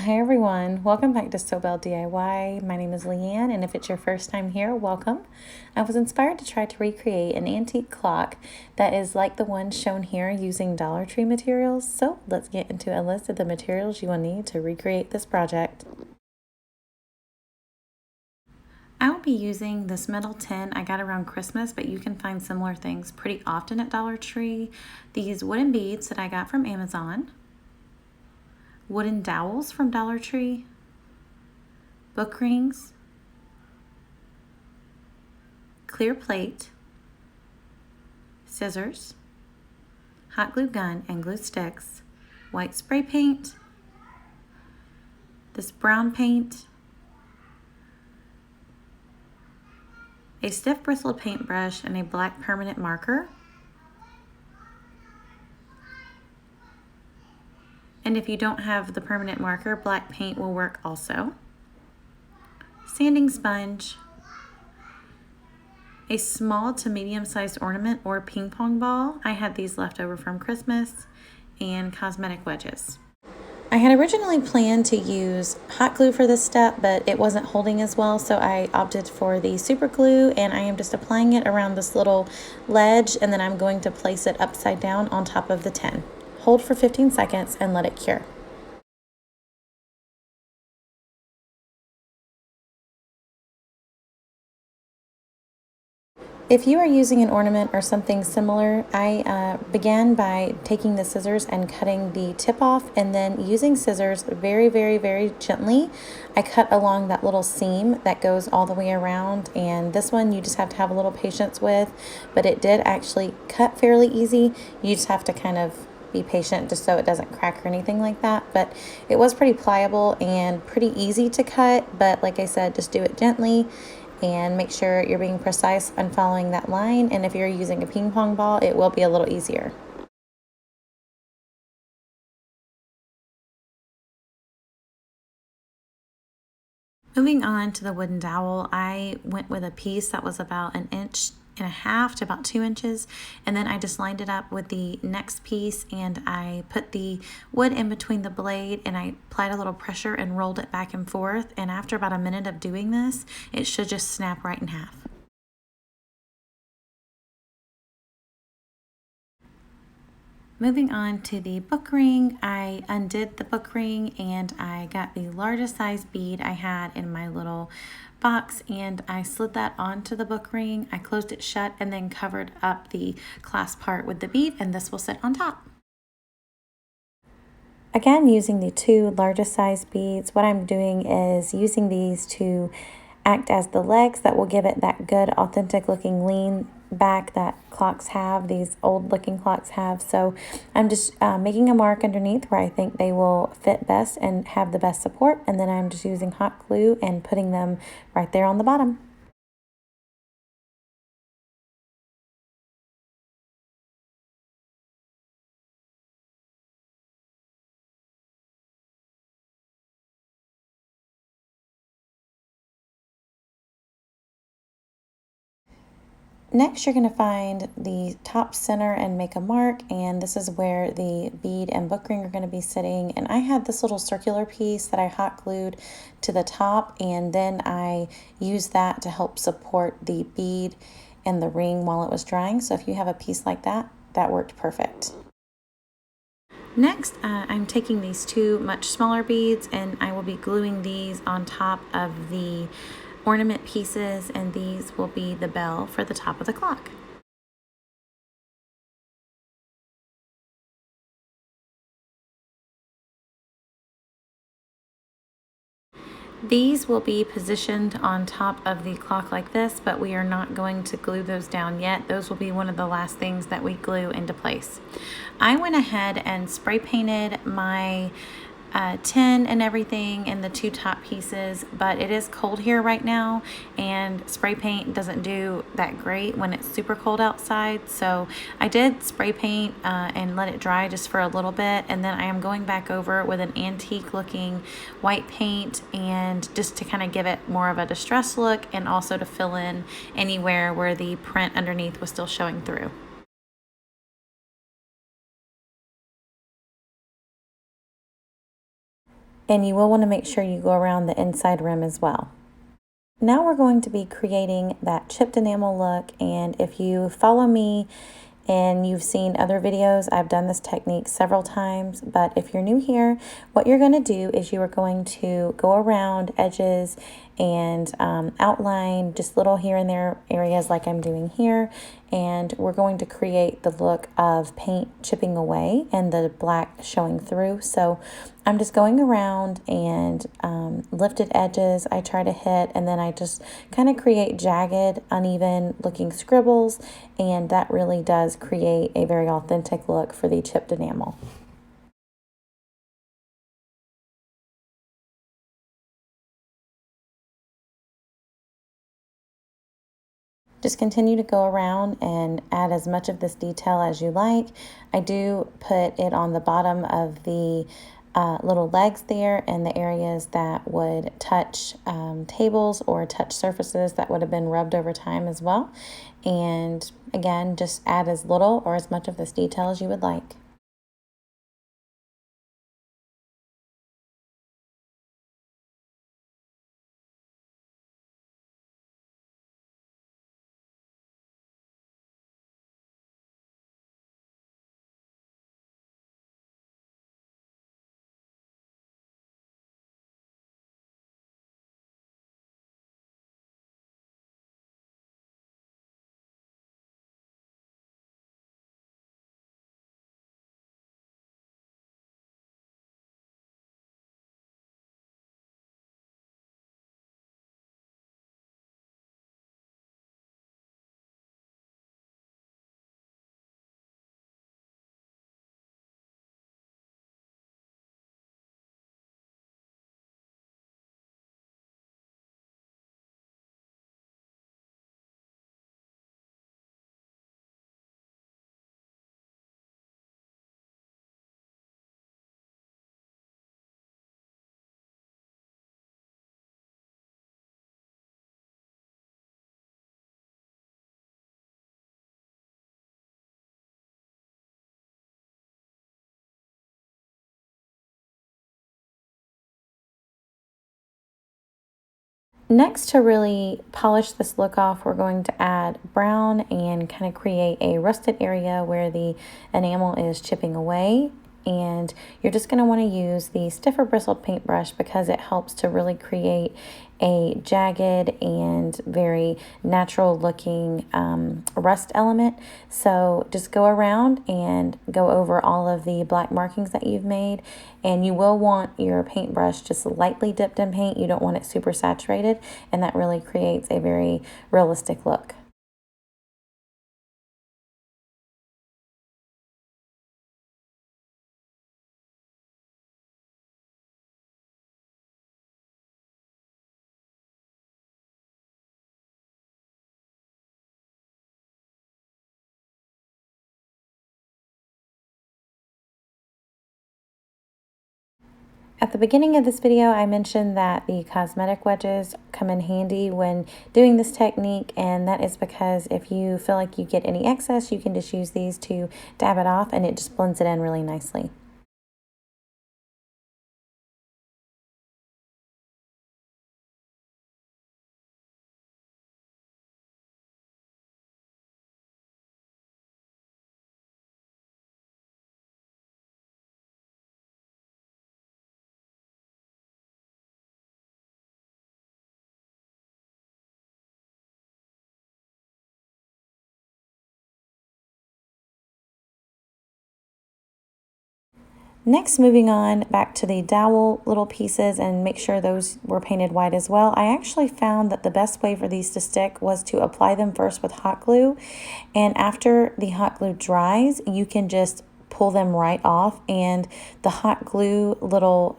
Hi everyone, welcome back to Sew Belle DIY. My name is Leanne, and if it's your first time here, welcome. I was inspired to try to recreate an antique clock that is like the one shown here using Dollar Tree materials. So let's get into a list of the materials you will need to recreate this project. I will be using this metal tin I got around Christmas, but you can find similar things pretty often at Dollar Tree. These wooden beads that I got from Amazon. Wooden dowels from Dollar Tree, book rings, clear plate, scissors, hot glue gun and glue sticks, white spray paint, this brown paint, a stiff bristled paintbrush, and a black permanent marker. And if you don't have the permanent marker, black paint will work also. Sanding sponge, a small to medium-sized ornament or ping pong ball. I had these left over from Christmas, and cosmetic wedges. I had originally planned to use hot glue for this step, but it wasn't holding as well, so I opted for the super glue, and I am just applying it around this little ledge, and then I'm going to place it upside down on top of the tin. Hold for 15 seconds and let it cure. If you are using an ornament or something similar, I began by taking the scissors and cutting the tip off, and then using scissors very, very, very gently, I cut along that little seam that goes all the way around. And this one you just have to have a little patience with, but it did actually cut fairly easy. You just have to kind of be patient just so it doesn't crack or anything like that. But it was pretty pliable and pretty easy to cut, but like I said, just do it gently and make sure you're being precise on following that line. And if you're using a ping pong ball, it will be a little easier. Moving on to the wooden dowel, I went with a piece that was about 1.5 to about 2 inches, and then I just lined it up with the next piece, and I put the wood in between the blade, and I applied a little pressure and rolled it back and forth, and after about a minute of doing this, it should just snap right in half. Moving on to the book ring, I undid the book ring and I got the largest size bead I had in my little box, and I slid that onto the book ring. I closed it shut and then covered up the clasp part with the bead, and this will sit on top. Again, using the two largest size beads, what I'm doing is using these to act as the legs that will give it that good authentic looking lean back that clocks have, these old looking clocks have. So I'm just making a mark underneath where I think they will fit best and have the best support, and then I'm just using hot glue and putting them right there on the bottom. Next, you're going to find the top center and make a mark, and this is where the bead and book ring are going to be sitting. And I had this little circular piece that I hot glued to the top, and then I used that to help support the bead and the ring while it was drying. So if you have a piece like that, that worked perfect. Next, I'm taking these two much smaller beads, and I will be gluing these on top of the ornament pieces, and these will be the bell for the top of the clock. These will be positioned on top of the clock like this, but we are not going to glue those down yet. Those will be one of the last things that we glue into place. I went ahead and spray painted my tin and everything in the two top pieces, but it is cold here right now, and spray paint doesn't do that great when it's super cold outside. So I did spray paint and let it dry just for a little bit, and then I am going back over with an antique looking white paint, and just to kind of give it more of a distressed look, and also to fill in anywhere where the print underneath was still showing through. And you will want to make sure you go around the inside rim as well. Now we're going to be creating that chipped enamel look, and if you follow me and you've seen other videos, I've done this technique several times, but if you're new here, what you're going to do is you are going to go around edges and outline just little here and there areas like I'm doing here, and we're going to create the look of paint chipping away and the black showing through. So I'm just going around and lifted edges I try to hit, and then I just kind of create jagged, uneven looking scribbles, and that really does create a very authentic look for the chipped enamel. Just continue to go around and add as much of this detail as you like. I do put it on the bottom of the little legs there, and the areas that would touch tables or touch surfaces that would have been rubbed over time as well. And again, just add as little or as much of this detail as you would like. Next, to really polish this look off, we're going to add brown and kind of create a rusted area where the enamel is chipping away. And you're just going to want to use the stiffer bristled paintbrush because it helps to really create a jagged and very natural looking rust element. So just go around and go over all of the black markings that you've made, and you will want your paintbrush just lightly dipped in paint. You don't want it super saturated, and that really creates a very realistic look. At the beginning of this video, I mentioned that the cosmetic wedges come in handy when doing this technique, and that is because if you feel like you get any excess, you can just use these to dab it off, and it just blends it in really nicely. Next, moving on back to the dowel little pieces, and make sure those were painted white as well. I actually found that the best way for these to stick was to apply them first with hot glue, and after the hot glue dries, you can just pull them right off, and the hot glue little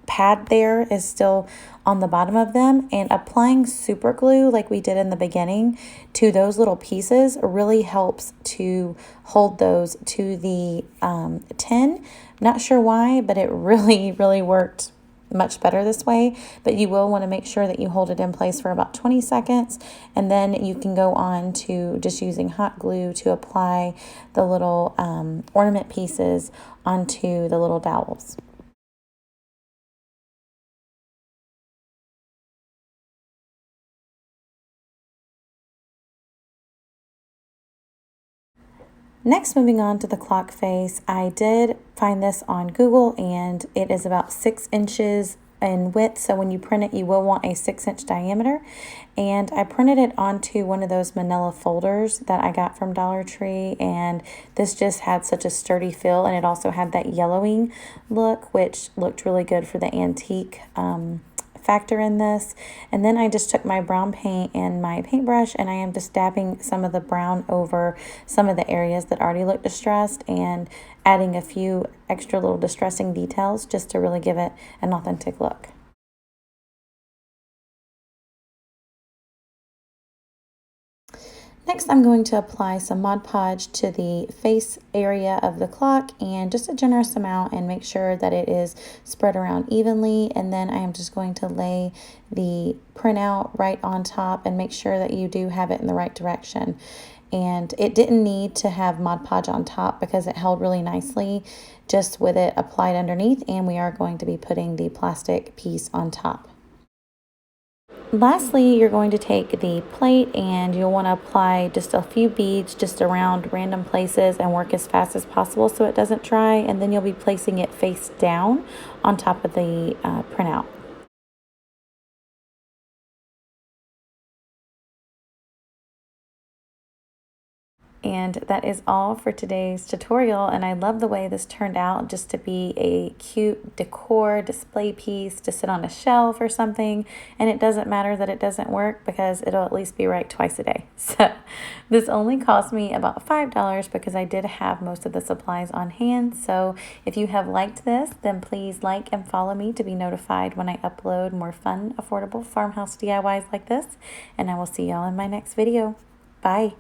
pad there is still on the bottom of them, and applying super glue like we did in the beginning to those little pieces really helps to hold those to the tin. Not sure why, but it really worked much better this way. But you will want to make sure that you hold it in place for about 20 seconds, and then you can go on to just using hot glue to apply the little ornament pieces onto the little dowels. Next, moving on to the clock face, I did find this on Google and it is about 6 inches in width. So when you print it, you will want a 6-inch diameter. And I printed it onto one of those manila folders that I got from Dollar Tree. And this just had such a sturdy feel, and it also had that yellowing look, which looked really good for the antique factor in this. And then I just took my brown paint and my paintbrush, and I am just dabbing some of the brown over some of the areas that already look distressed and adding a few extra little distressing details just to really give it an authentic look. Next, I'm going to apply some Mod Podge to the face area of the clock, and just a generous amount, and make sure that it is spread around evenly. And then I am just going to lay the printout right on top and make sure that you do have it in the right direction. And it didn't need to have Mod Podge on top because it held really nicely just with it applied underneath, and we are going to be putting the plastic piece on top. Lastly, you're going to take the plate and you'll want to apply just a few beads just around random places and work as fast as possible so it doesn't dry, and then you'll be placing it face down on top of the printout. And that is all for today's tutorial, and I love the way this turned out, just to be a cute decor display piece to sit on a shelf or something. And it doesn't matter that it doesn't work because it'll at least be right twice a day. So this only cost me about $5 because I did have most of the supplies on hand. So if you have liked this, then please like and follow me to be notified when I upload more fun, affordable farmhouse DIYs like this. And I will see y'all in my next video. Bye.